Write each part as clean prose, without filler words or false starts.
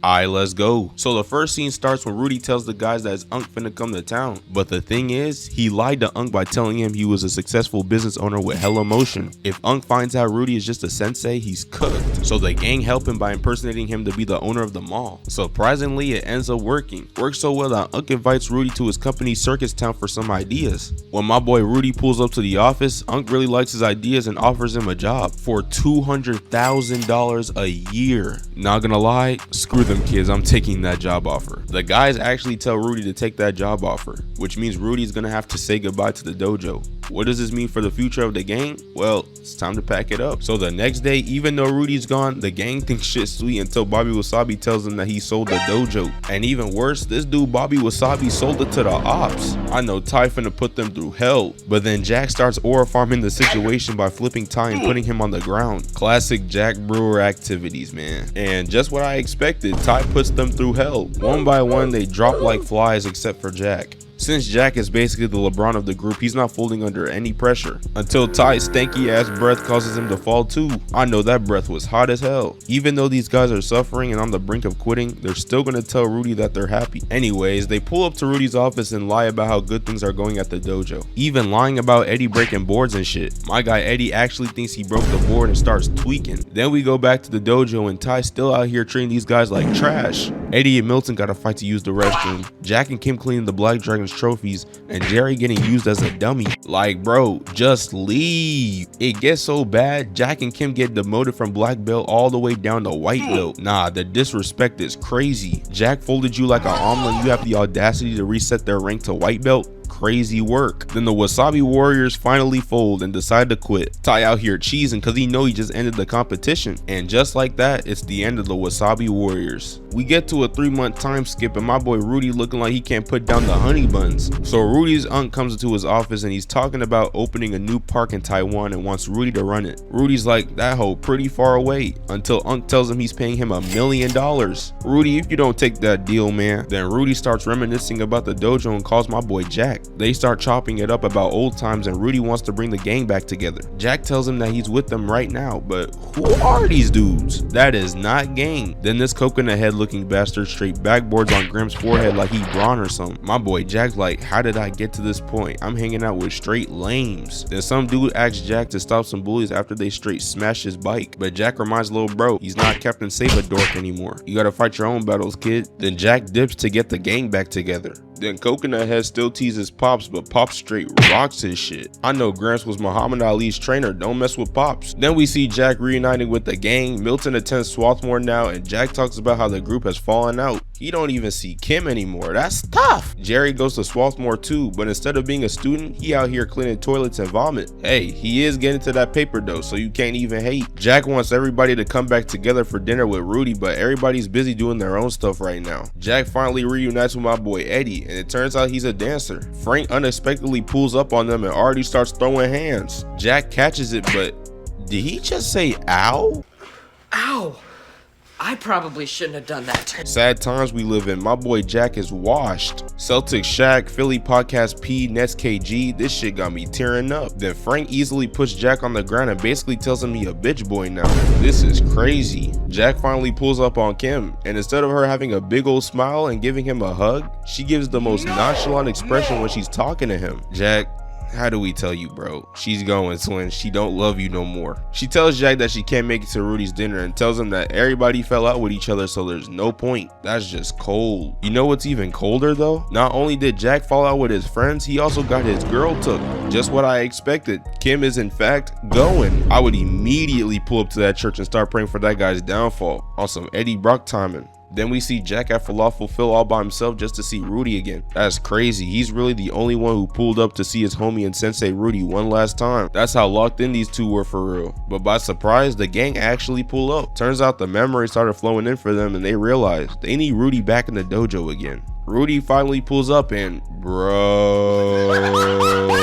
Alright, let's go. So the first scene starts when Rudy tells the guys that his Unc finna come to town. But the thing is, he lied to Unc by telling him he was a successful business owner with hella motion. If Unc finds out Rudy is just a sensei, he's cooked. So the gang help him by impersonating him to be the owner of the mall. Surprisingly, it ends up working. Works so well that Unc invites Rudy to his company Circus Town for some ideas. When my boy Rudy pulls up to the office, Unc really likes his ideas and offers him a job for $200,000 a year. Not gonna lie, screw them kids, I'm taking that job offer. The guys actually tell Rudy to take that job offer, which means Rudy's gonna have to say goodbye to the dojo. What does this mean for the future of the gang? Well, it's time to pack it up. So the next day, even though Rudy's gone, the gang thinks shit's sweet until Bobby Wasabi tells them that he sold the dojo. And even worse, this dude Bobby Wasabi sold it to the ops. I know Ty finna put them through hell, but then Jack starts aura farming the situation by flipping Ty and putting him on the ground. Classic Jack Brewer activities, man. And just what I expected, Ty puts them through hell. One by one, they drop like flies except for Jack. Since Jack is basically the LeBron of the group, he's not folding under any pressure. Until Ty's stanky ass breath causes him to fall too. I know that breath was hot as hell. Even though these guys are suffering and on the brink of quitting, they're still gonna tell Rudy that they're happy. Anyways, they pull up to Rudy's office and lie about how good things are going at the dojo. Even lying about Eddie breaking boards and shit. My guy Eddie actually thinks he broke the board and starts tweaking. Then we go back to the dojo and Ty's still out here treating these guys like trash. Eddie and Milton got a fight to use the restroom. Jack and Kim cleaning the Black Dragon's trophies, and Jerry getting used as a dummy. Like, bro, just leave. It gets so bad, Jack and Kim get demoted from black belt all the way down to white belt. Nah, the disrespect is crazy. Jack folded you like an omelet, you have the audacity to reset their rank to white belt? Crazy work. Then the Wasabi Warriors finally fold and decide to quit. Ty out here cheesing because he know he just ended the competition. And just like that, it's the end of the Wasabi Warriors. We get to a 3-month time skip and my boy Rudy looking like he can't put down the honey buns. So Rudy's Unc comes into his office and he's talking about opening a new park in Taiwan and wants Rudy to run it. Rudy's like, that hoe pretty far away, until Unc tells him he's paying him $1 million. Rudy, if you don't take that deal, man. Then Rudy starts reminiscing about the dojo and calls my boy Jack. They start chopping it up about old times and Rudy wants to bring the gang back together. Jack tells him that he's with them right now, but who are these dudes? That is not gang. Then this coconut head looking bastard straight backboards on Grimm's forehead like he Braun or something. My boy Jack's like, how did I get to this point? I'm hanging out with straight lames. Then some dude asks Jack to stop some bullies after they straight smash his bike, but Jack reminds little bro he's not Captain Save a Dork anymore. You gotta fight your own battles, kid. Then Jack dips to get the gang back together. Then Coconut Head still teases Pops, but Pops straight rocks his shit. I know Gramps was Muhammad Ali's trainer, don't mess with Pops. Then we see Jack reuniting with the gang. Milton attends Swarthmore now and Jack talks about how the group has fallen out. He don't even see Kim anymore, that's tough. Jerry goes to Swarthmore too, but instead of being a student, he out here cleaning toilets and vomit. Hey, he is getting to that paper though, so you can't even hate. Jack wants everybody to come back together for dinner with Rudy, but everybody's busy doing their own stuff right now. Jack finally reunites with my boy Eddie, and it turns out he's a dancer. Frank unexpectedly pulls up on them and already starts throwing hands. Jack catches it, but did he just say ow? Ow! I probably shouldn't have done that. Sad times we live in. My boy Jack is washed. Celtics Shaq, Philly Podcast P, Nets KG, this shit got me tearing up. Then Frank easily puts Jack on the ground and basically tells him he a bitch boy now. This is crazy. Jack finally pulls up on Kim, and instead of her having a big old smile and giving him a hug, she gives the most nonchalant expression when she's talking to him. Jack, how do we tell you, bro? She's going, twin. She don't love you no more. She tells Jack that she can't make it to Rudy's dinner and tells him that everybody fell out with each other, so there's no point. That's just cold. You know what's even colder though? Not only did Jack fall out with his friends, he also got his girl took. Just what I expected. Kim is in fact going. I would immediately pull up to that church and start praying for that guy's downfall on some Eddie Brock timing. Then we see Jack at Falafel Phil all by himself just to see Rudy again. That's crazy. He's really the only one who pulled up to see his homie and sensei Rudy one last time. That's how locked in these two were for real. But by surprise, the gang actually pull up. Turns out the memory started flowing in for them and they realized they need Rudy back in the dojo again. Rudy finally pulls up and bro,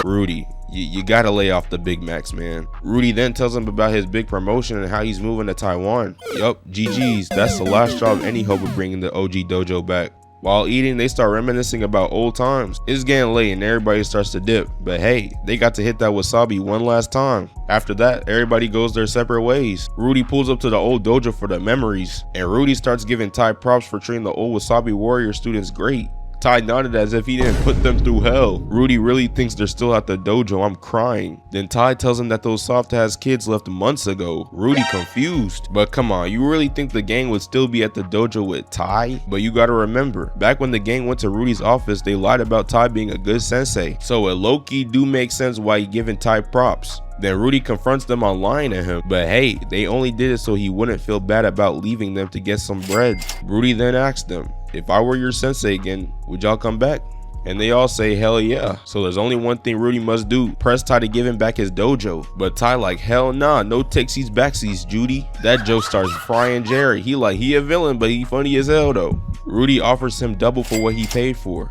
Rudy, you gotta lay off the Big Macs, man. Rudy then tells him about his big promotion and how he's moving to Taiwan. Yup, GG's, that's the last job any hope of bringing the OG dojo back. While eating, they start reminiscing about old times. It's getting late and everybody starts to dip, but hey, they got to hit that wasabi one last time. After that, everybody goes their separate ways. Rudy pulls up to the old dojo for the memories, and Rudy starts giving Ty props for treating the old Wasabi Warrior students great. Ty nodded as if he didn't put them through hell. Rudy really thinks they're still at the dojo. I'm crying. Then Ty tells him that those soft-ass kids left months ago. Rudy confused. But come on, you really think the gang would still be at the dojo with Ty? But you gotta remember, back when the gang went to Rudy's office, they lied about Ty being a good sensei. So it low-key do make sense why he giving Ty props. Then Rudy confronts them on lying to him, but hey, they only did it so he wouldn't feel bad about leaving them to get some bread. Rudy then asked them, if I were your sensei again, would y'all come back? And they all say hell yeah. So there's only one thing Rudy must do, press Ty to give him back his dojo. But Ty like, hell nah, no takesies backsies, Judy. That joke starts frying Jerry. He a villain, but he funny as hell though. Rudy offers him double for what he paid for.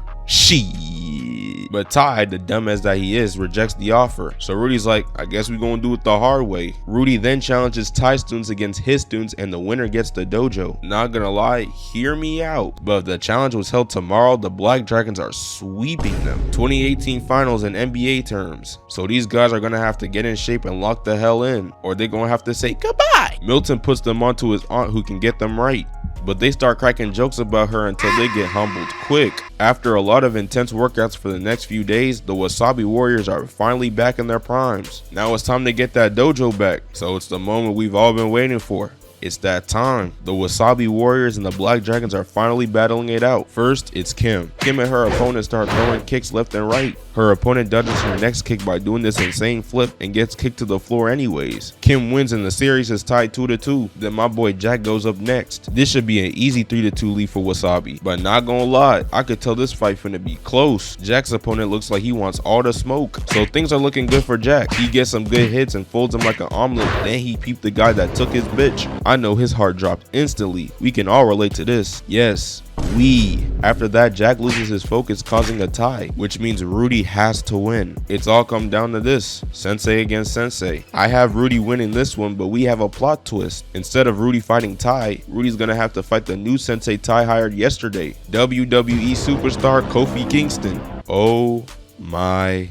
But Ty, the dumbass that he is, rejects the offer. So Rudy's like, I guess we gonna do it the hard way. Rudy then challenges Ty students against his students and the winner gets the dojo. Not gonna lie, hear me out, but if the challenge was held tomorrow, the Black Dragons are sweeping them. 2018 finals in NBA terms. So these guys are gonna have to get in shape and lock the hell in, or they're gonna have to say goodbye. Milton puts them onto his aunt who can get them right. But they start cracking jokes about her until they get humbled quick. After a lot of intense workouts for the next few days, the Wasabi Warriors are finally back in their primes. Now it's time to get that dojo back, so it's the moment we've all been waiting for. It's that time. The Wasabi Warriors and the Black Dragons are finally battling it out. First, it's Kim. Kim and her opponent start throwing kicks left and right. Her opponent dodges her next kick by doing this insane flip and gets kicked to the floor anyways. Kim wins and the series is tied 2-2. Then my boy Jack goes up next. This should be an easy 3-2 lead for Wasabi. But not gonna lie, I could tell this fight finna be close. Jack's opponent looks like he wants all the smoke. So things are looking good for Jack. He gets some good hits and folds him like an omelet. Then he peeped the guy that took his bitch. I know his heart dropped instantly. We can all relate to this. Yes, we. After that, Jack loses his focus, causing a tie, which means Rudy has to win. It's all come down to this, sensei against sensei. I have Rudy winning this one, but we have a plot twist. Instead of Rudy fighting Ty, Rudy's gonna have to fight the new sensei Ty hired yesterday, WWE superstar Kofi Kingston. Oh my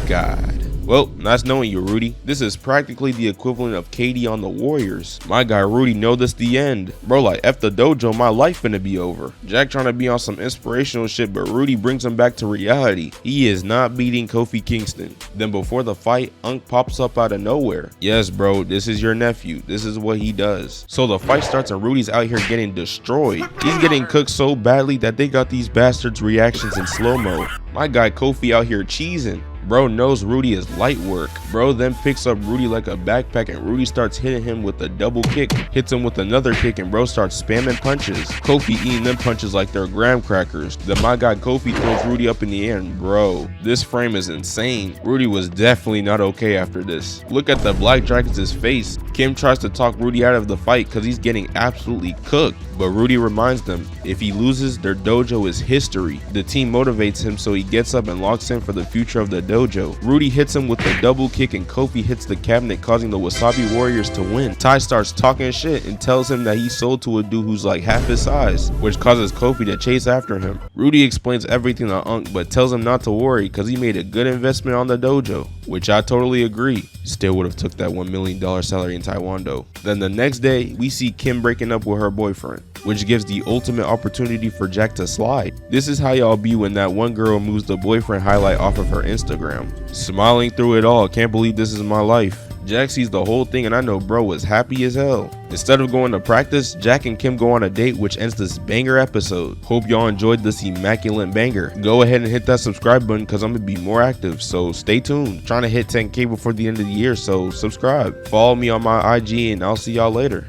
God. Well, nice knowing you, Rudy. This is practically the equivalent of KD on the Warriors. My guy Rudy know this the end. Bro, like F the dojo, my life finna be over. Jack trying to be on some inspirational shit, but Rudy brings him back to reality. He is not beating Kofi Kingston. Then before the fight, Unk pops up out of nowhere. Yes, bro, this is your nephew. This is what he does. So the fight starts and Rudy's out here getting destroyed. He's getting cooked so badly that they got these bastards' reactions in slow-mo. My guy Kofi out here cheesing. Bro knows Rudy is light work. Bro then picks up Rudy like a backpack and Rudy starts hitting him with a double kick, hits him with another kick, and bro starts spamming punches. Kofi eating them punches like they're graham crackers. Then my guy Kofi throws Rudy up in the air and bro, this frame is insane. Rudy was definitely not okay after this. Look at the Black Dragons' face. Kim tries to talk Rudy out of the fight because he's getting absolutely cooked. But Rudy reminds them, if he loses, their dojo is history. The team motivates him so he gets up and locks in for the future of the dojo. Rudy hits him with a double kick and Kofi hits the cabinet, causing the Wasabi Warriors to win. Ty starts talking shit and tells him that he sold to a dude who's like half his size, which causes Kofi to chase after him. Rudy explains everything to Unk but tells him not to worry because he made a good investment on the dojo, which I totally agree. Still would have took that $1 million salary in Taiwan though. Then the next day, we see Kim breaking up with her boyfriend, which gives the ultimate opportunity for Jack to slide. This is how y'all be when that one girl moves the boyfriend highlight off of her Instagram. Smiling through it all, can't believe this is my life. Jack sees the whole thing and I know bro was happy as hell. Instead of going to practice, Jack and Kim go on a date, which ends this banger episode. Hope y'all enjoyed this immaculate banger. Go ahead and hit that subscribe button because I'm gonna be more active, so stay tuned. Trying to hit 10K before the end of the year, so subscribe. Follow me on my IG and I'll see y'all later.